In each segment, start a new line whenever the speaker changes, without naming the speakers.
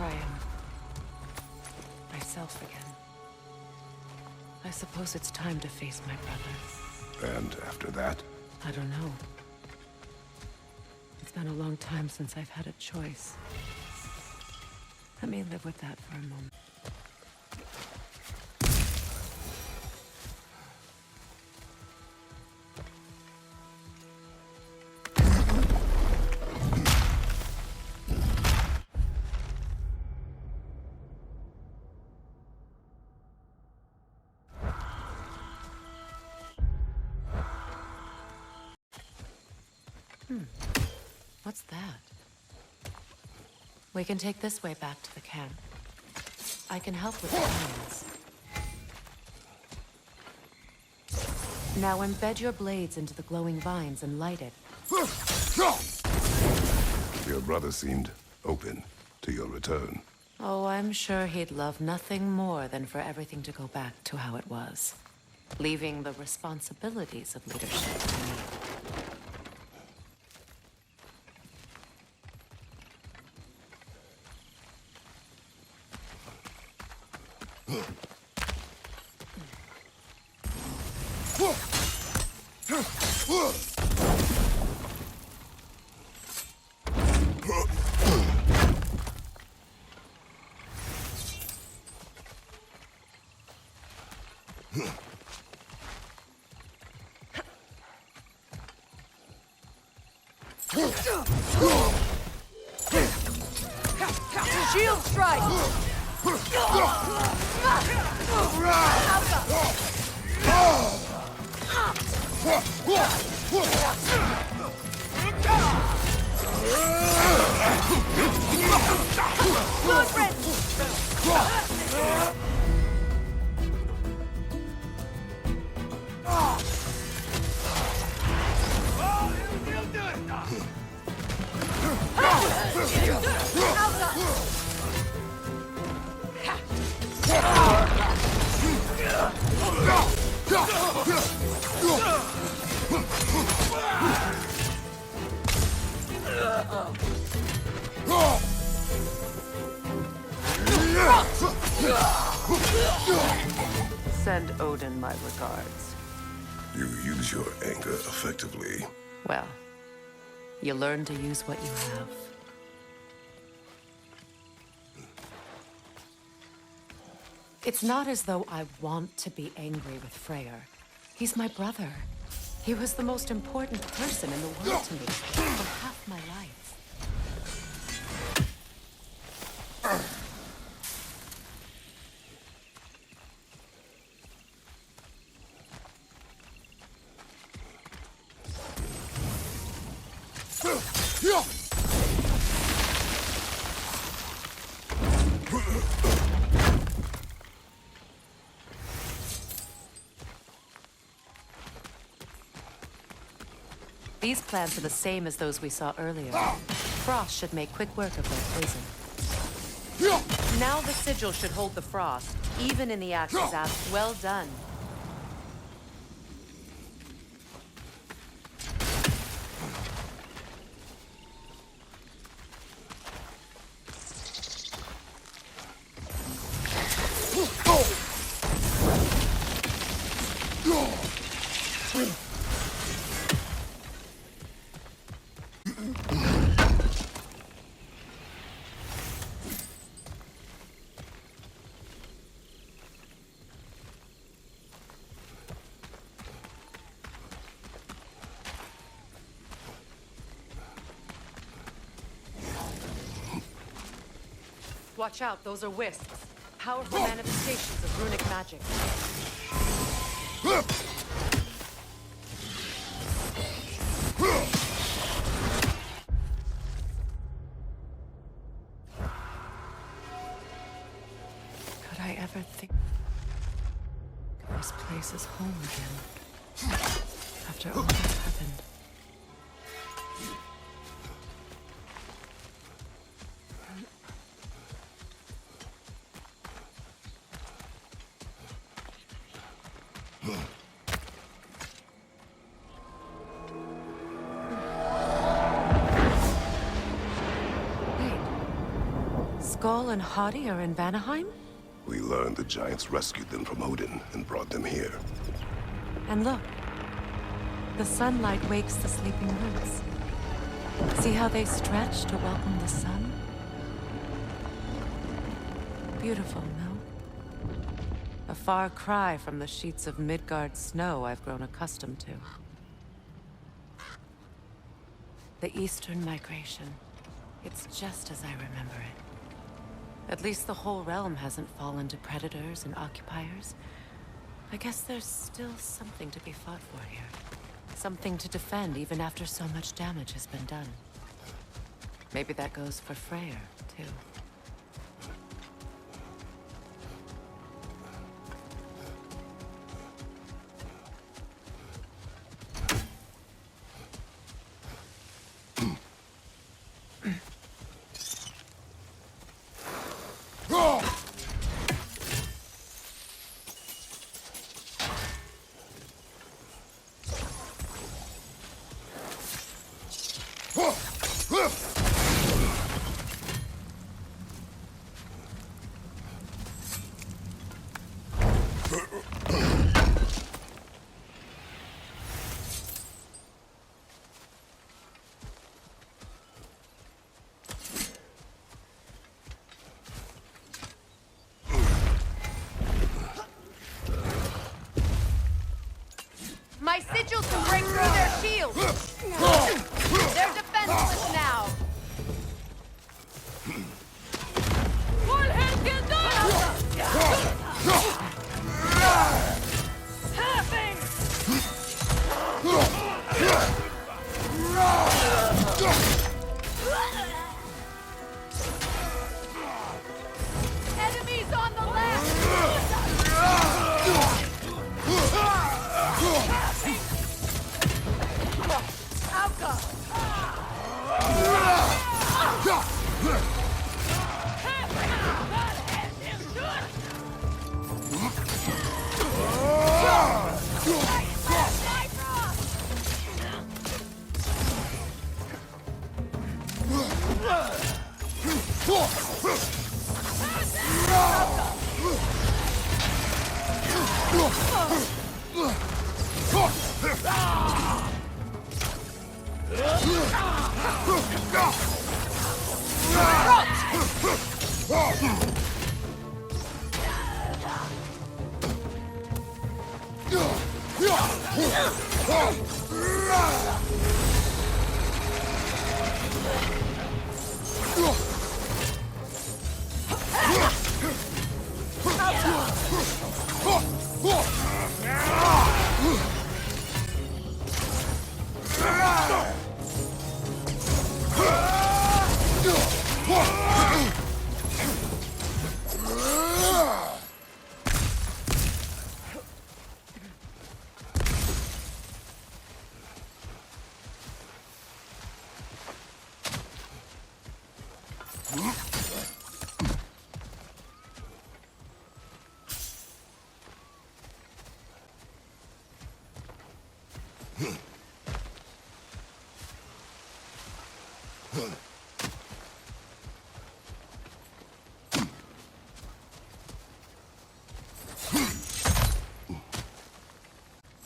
I am myself again. I suppose it's time to face my brother.
And after that?
I don't know. It's been a long time since I've had a choice. Let me live with that for a moment. What's that? We can take this way back to the camp. I can help with plans. Now embed your blades into the glowing vines and light it.
Your brother seemed open to your return.
Oh, I'm sure he'd love nothing more than for everything to go back to how it was, leaving the responsibilities of leadership to me.
Shield strike!
Send Odin my regards.
You use your anger effectively.
Well, you learn to use what you have. It's not as though I want to be angry with Freyr. He's my brother. He was the most important person in the world to me for half my life. These plants are the same as those we saw earlier. Frost should make quick work of their poison. Now the sigil should hold the frost, even in the axe's absence. Well done. Watch out, those are wisps. Powerful manifestations of runic magic. Could I ever think this place is home again? After all that's happened. Skull and Hati are in Vanaheim?
We learned the giants rescued them from Odin and brought them here.
And look, the sunlight wakes the sleeping roots. See how they stretch to welcome the sun? Beautiful, no? A far cry from the sheets of Midgard snow I've grown accustomed to. The Eastern migration. It's just as I remember it. At least the whole realm hasn't fallen to predators and occupiers. I guess there's still something to be fought for here. Something to defend even after so much damage has been done. Maybe that goes for Freyr, too. My sigils can break through their shields! They're defenseless now! Enemies on the left!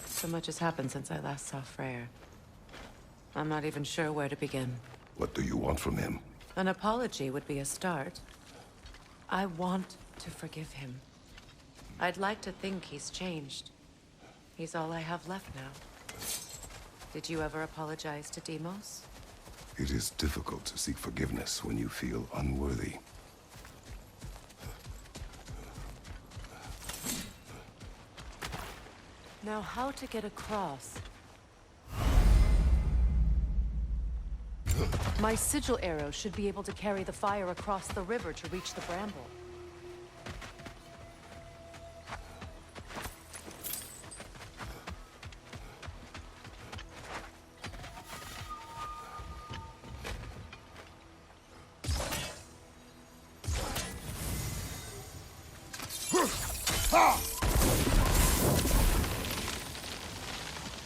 So much has happened since I last saw Freyr. I'm not even sure where to begin.
What do you want from him?
An apology would be a start. I want to forgive him. I'd like to think he's changed. He's all I have left now. Did you ever apologize to Deimos?
It is difficult to seek forgiveness when you feel unworthy.
Now, how to get across? My sigil arrow should be able to carry the fire across the river to reach the bramble.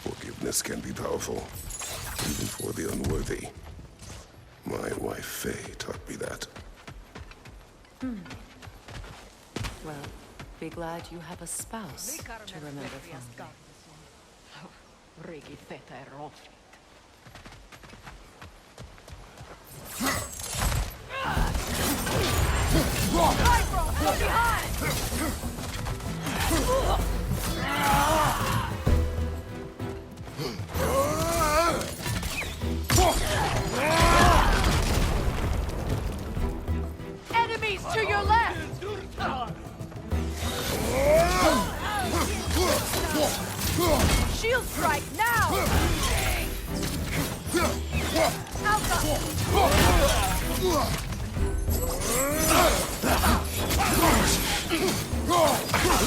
Forgiveness can be powerful, even for the unworthy. My wife, Faye, taught me that.
Well, be glad you have a spouse to remember fondly.
Enemies to your left! Shield strike now! Alpha!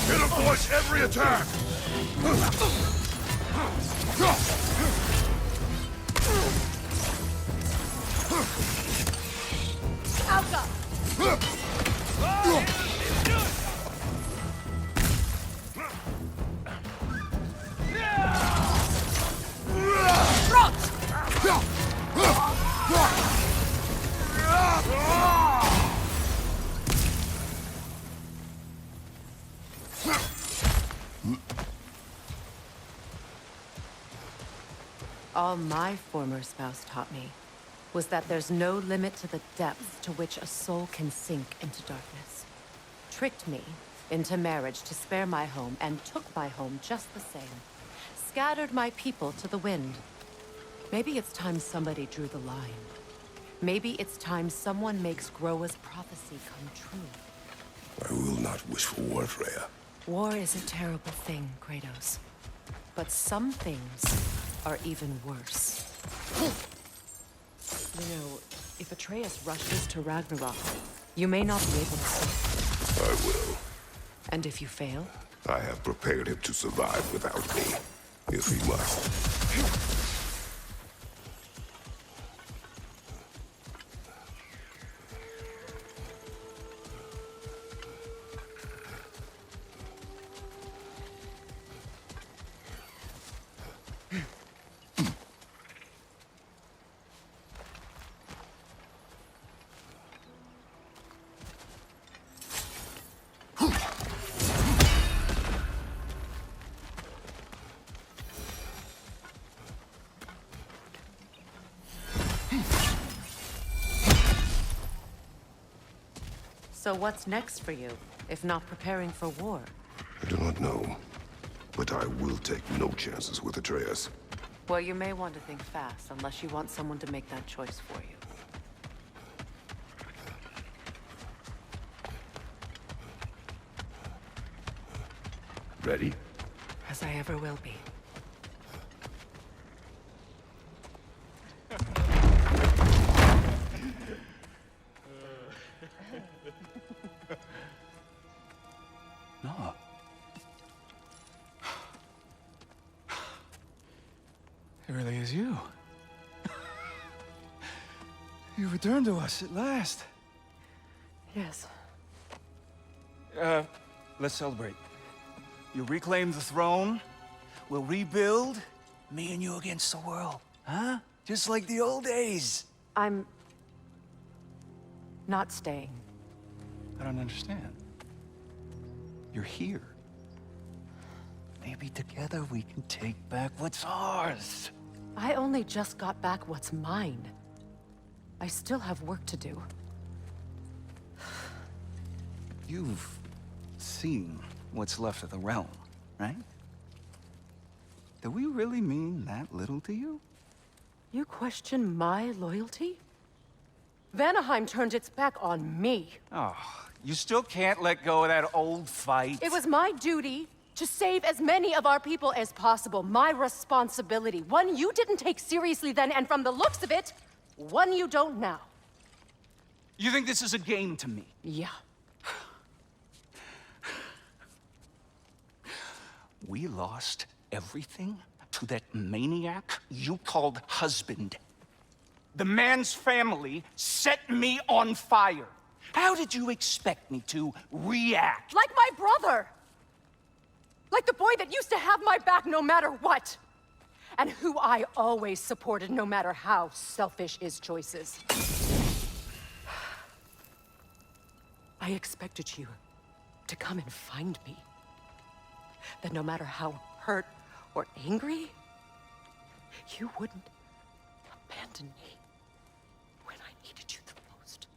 Can avoid every attack!
Alpha!
All my former spouse taught me was that there's no limit to the depth to which a soul can sink into darkness. Tricked me into marriage to spare my home and took my home just the same. Scattered my people to the wind. Maybe it's time somebody drew the line. Maybe it's time someone makes Groa's prophecy come true.
I will not wish for war, Freyr.
War is a terrible thing, Kratos. But some things are even worse. You know, if Atreus rushes to Ragnarok, you may not be able to stop.
I will.
And if you fail?
I have prepared him to survive without me, if he must.
So what's next for you, if not preparing for war?
I do not know, but I will take no chances with Atreus.
Well, you may want to think fast, unless you want someone to make that choice for you.
Ready?
As I ever will be.
No. It really is you. You returned to us at last.
Yes.
Let's celebrate. You reclaim the throne. We'll rebuild. Me and you against the world. Huh? Just like the old days.
I'm... not staying.
I don't understand. You're here. Maybe together we can take back what's ours.
I only just got back what's mine. I still have work to do.
You've seen what's left of the realm, right? Do we really mean that little to you?
You question my loyalty? Vanaheim turned its back on me.
Oh, you still can't let go of that old fight?
It was my duty to save as many of our people as possible. My responsibility. One you didn't take seriously then, and from the looks of it, one you don't now.
You think this is a game to me?
Yeah.
We lost everything to that maniac you called husband. The man's family set me on fire. How did you expect me to react?
Like my brother! Like the boy that used to have my back no matter what! And who I always supported no matter how selfish his choices.
I expected you to come and find me. That no matter how hurt or angry, you wouldn't abandon me when I needed you the most.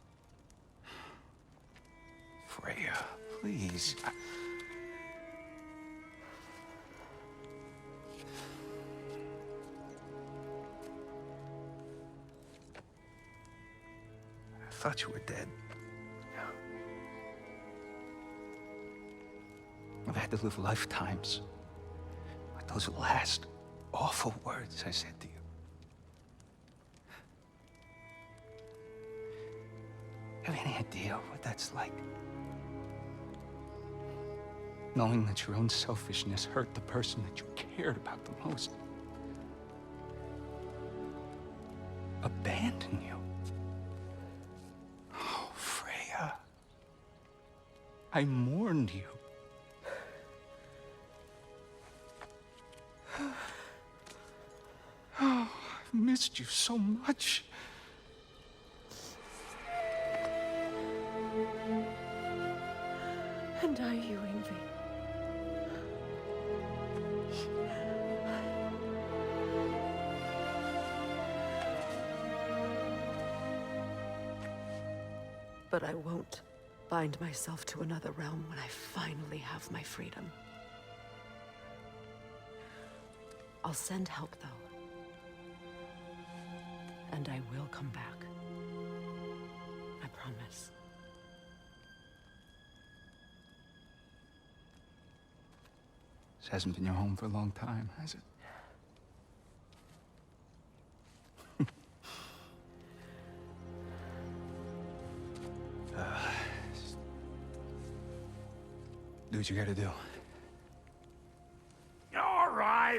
Freya, please. I thought you were dead. I've had to live lifetimes with those last awful words I said to you. Have any idea what that's like? Knowing that your own selfishness hurt the person that you cared about the most. Abandon you. Oh, Freya. I mourned you. Oh, I've missed you so much.
And are you, Ingvi? But I won't bind myself to another realm when I finally have my freedom. I'll send help, though. And I will come back. I promise.
This hasn't been your home for a long time, has it? Do what you gotta do.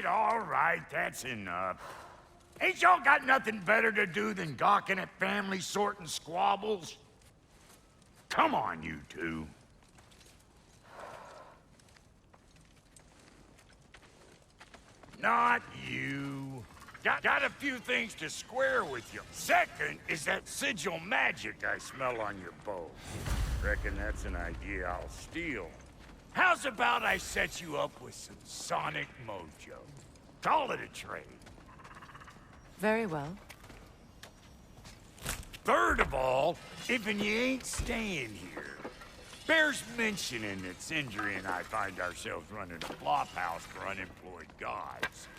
All right, that's enough. Ain't y'all got nothing better to do than gawking at family sorting squabbles? Come on, you two. Not you. Got a few things to square with you. Second is that sigil magic I smell on your bow. Reckon that's an idea I'll steal. How's about I set you up with some sonic mojo? Call it a trade.
Very well.
Third of all, if you ain't staying here, bears mentioning that Sindri and I find ourselves running a flop house for unemployed gods.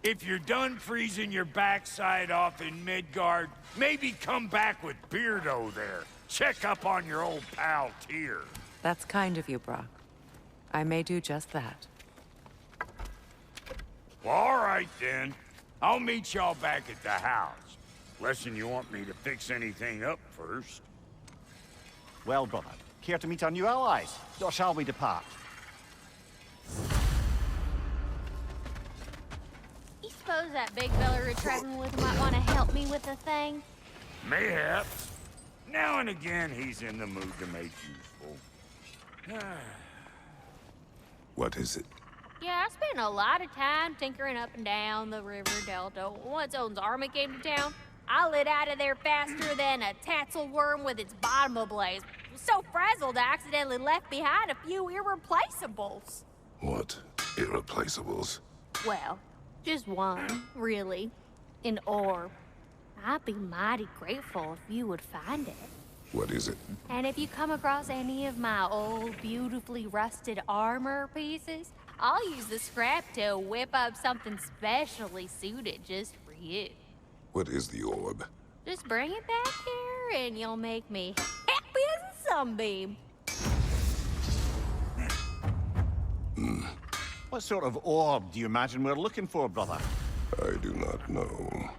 If you're done freezing your backside off in Midgard, maybe come back with Beardo there. Check up on your old pal Tyr.
That's kind of you, Brok. I may do just that.
Well, all right then. I'll meet y'all back at the house. Lesson you want me to fix anything up first.
Well, brother, care to meet our new allies? Or shall we depart?
You suppose that big fella we're traveling with might want to help me with a thing?
Mayhaps. Now and again, he's in the mood to make useful.
What is it?
Yeah, I spent a lot of time tinkering up and down the river delta. Once Odin's army came to town, I lit out of there faster than a tassel worm with its bottom ablaze. So frazzled, I accidentally left behind a few irreplaceables.
What irreplaceables?
Well, just one, really. An orb. I'd be mighty grateful if you would find it.
What is it?
And if you come across any of my old, beautifully rusted armor pieces, I'll use the scrap to whip up something specially suited just for you.
What is the orb?
Just bring it back here and you'll make me happy as a sunbeam.
What sort of orb do you imagine we're looking for, brother?
I do not know.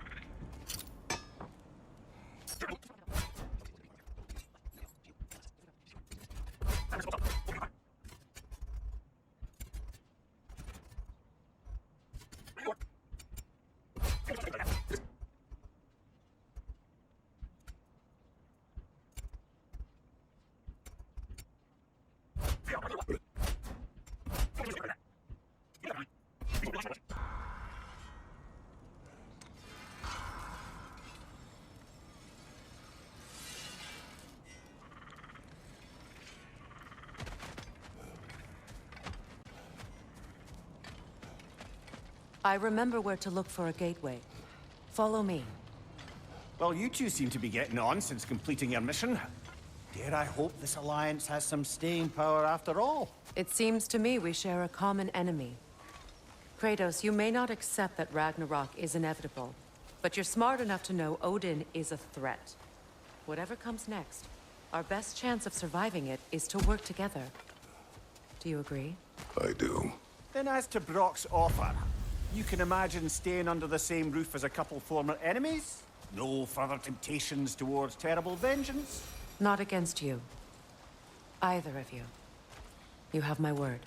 I remember where to look for a gateway. Follow me.
Well, you two seem to be getting on since completing your mission. Dare I hope this alliance has some staying power after all?
It seems to me we share a common enemy. Kratos, you may not accept that Ragnarok is inevitable, but you're smart enough to know Odin is a threat. Whatever comes next, our best chance of surviving it is to work together. Do you agree?
I do.
Then as to Brok's offer, you can imagine staying under the same roof as a couple former enemies? No further temptations towards terrible vengeance?
Not against you. Either of you. You have my word.